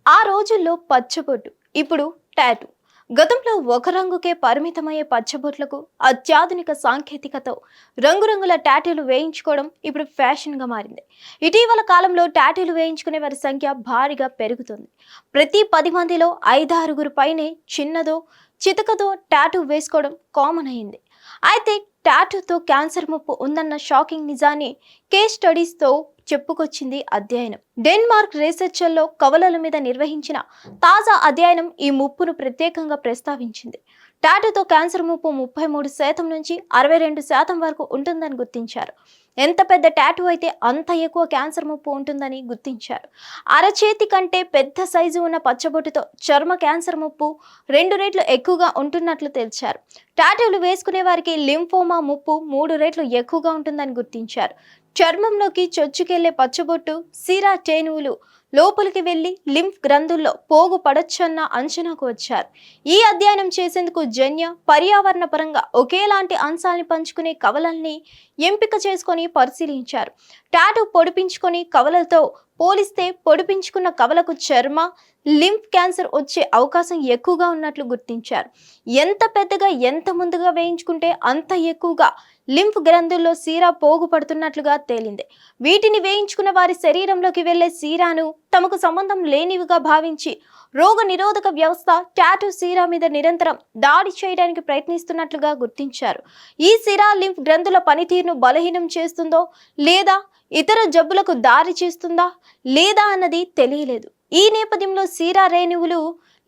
ఆ రోజుల్లో పచ్చబొట్టు, ఇప్పుడు టాటూ. గతంలో ఒక రంగుకే పరిమితమయ్యే పచ్చబొట్లకు అత్యాధునిక సాంకేతికతో రంగురంగుల టాటూలు వేయించుకోవడం ఇప్పుడు ఫ్యాషన్గా మారింది. ఇటీవల కాలంలో టాటూలు వేయించుకునే వారి సంఖ్య భారీగా పెరుగుతుంది. ప్రతి 10 మందిలో 5-6 పైనే చిన్నదో చితకతో టాటూ వేసుకోవడం కామన్ అయింది. అయితే టాటూతో క్యాన్సర్ ముప్పు ఉందన్న షాకింగ్ నిజాన్ని కేస్ స్టడీస్తో చెప్పుకొచ్చింది అధ్యయనం. డెన్మార్క్ రీసెర్చర్లో కవలల మీద నిర్వహించిన తాజా అధ్యయనం ఈ ముప్పును ప్రత్యేకంగా ప్రస్తావించింది. టాటూతో క్యాన్సర్ ముప్పు 33% నుంచి 62% వరకు ఉంటుందని గుర్తించారు. ఎంత పెద్ద టాటూ అయితే అంత ఎక్కువ క్యాన్సర్ ముప్పు ఉంటుందని గుర్తించారు. అరచేతి కంటే పెద్ద సైజు ఉన్న పచ్చబొట్టుతో చర్మ క్యాన్సర్ ముప్పు 2 రెట్లు ఎక్కువగా ఉంటున్నట్లు తేల్చారు. టాటూలు వేసుకునే వారికి లింఫోమా ముప్పు 3 రెట్లు ఎక్కువగా ఉంటుందని గుర్తించారు. చర్మంలోకి చొచ్చుకెళ్లే పచ్చబొట్టు, సిరా టేనువులు లోపలికి వెళ్లి లింఫ్ గ్రంథుల్లో పోగు పడొచ్చన్న అంచనాకు వచ్చారు. ఈ అధ్యయనం చేసేందుకు జన్య, పర్యావరణ పరంగా ఒకేలాంటి అంశాన్ని పంచుకునే కవలల్ని ఎంపిక చేసుకొని పరిశీలించారు. టాటూ పొడిపించుకొని కవలలతో పోలిస్తే పొడిపించుకున్న కవలకు చర్మ, లింఫ్ క్యాన్సర్ వచ్చే అవకాశం ఎక్కువగా ఉన్నట్లు గుర్తించారు. ఎంత పెద్దగా, ఎంత ముందుగా వేయించుకుంటే అంత ఎక్కువగా లింఫ్ గ్రంథుల్లో సీరా పోగు పడుతున్నట్లుగా తేలింది. వీటిని వేయించుకున్న వారి శరీరంలోకి వెళ్లే సీరాను తమకు సంబంధం లేనివిగా భావించి రోగ నిరోధక వ్యవస్థ టాటూ సీరా మీద నిరంతరం దాడి చేయడానికి ప్రయత్నిస్తున్నట్లుగా గుర్తించారు. ఈ సీరా లింఫ్ గ్రంథుల పనితీరును బలహీనం చేస్తుందో లేదా ఇతర జబ్బులకు దారి చేస్తుందా లేదా అన్నది తెలియలేదు. ఈ నేపథ్యంలో సీరా రేణువులు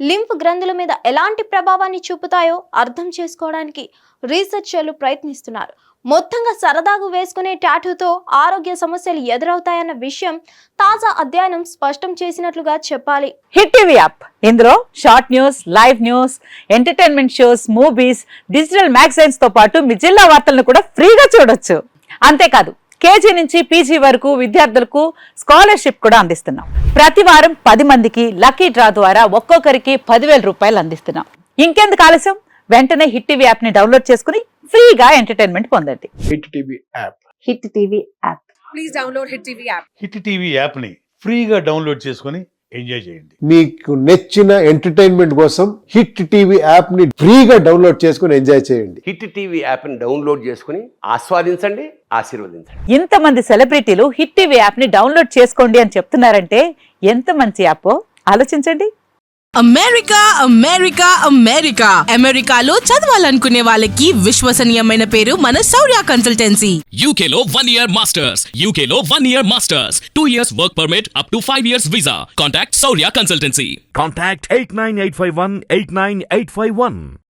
లింఫ్ గ్రంథుల మీద ఎలాంటి ప్రభావాన్ని చూపుతాయో అర్థం చేసుకోవడానికి రీసెర్చర్లు ప్రయత్నిస్తున్నారు. మొత్తంగా సరదాగా వేసుకునే టాటూతో ఆరోగ్య సమస్యలు ఎదురవుతాయన్న విషయం తాజా అధ్యయనం స్పష్టం చేసినట్లుగా చెప్పాలి. హిట్ టీవీ యాప్, ఇందులో short news, live news, entertainment shows, movies, digital magazines తో పాటు మీ జిల్లా వార్తలను కూడా ఫ్రీగా చూడొచ్చు. అంతేకాదు కేజీ నుంచి పీజీ వరకు విద్యార్థులకు స్కాలర్షిప్ కూడా అందిస్తున్నాం. ప్రతి వారం 10 మందికి లక్కీ డ్రా ద్వారా ఒక్కొక్కరికి 10,000 రూపాయలు అందిస్తున్నాం. ఇంకెందుకు ఆలస్యం, వెంటనే హిట్ టీవీ యాప్ ని డౌన్లోడ్ చేసుకుని ఫ్రీగా ఎంటర్టైన్మెంట్ పొందండి. Hit TV app. Hit TV app. Please download hit TV app. Hit TV app ని ఫ్రీగా డౌన్లోడ్ చేసుకుని ఎంజాయ్ చేయండి. మీకు నచ్చిన ఎంటర్టైన్మెంట్ కోసం హిట్ టీవీ యాప్ ని ఫ్రీగా డౌన్లోడ్ చేసుకుని ఎంజాయ్ చేయండి. హిట్ టీవీ యాప్ ని డౌన్లోడ్ చేసుకుని ఆస్వాదించండి, ఆశీర్వదించండి. ఇంతమంది సెలబ్రిటీలు హిట్ టీవీ యాప్ ని డౌన్లోడ్ చేసుకోండి అని చెప్తున్నారంటే ఎంత మంచి యాప్ ఆలోచించండి. అమెరికా అమెరికా అమెరికా అమెరికాలో చదవాలనుకునే వాళ్ళకి విశ్వసనీయమైన పేరు మన శౌర్య కన్సల్టెన్సీ. UK లో 1 year masters, UK లో 1 year masters, 2 years work permit up to 5 years visa. Contact Saurya Consultancy. Contact 89851 89851.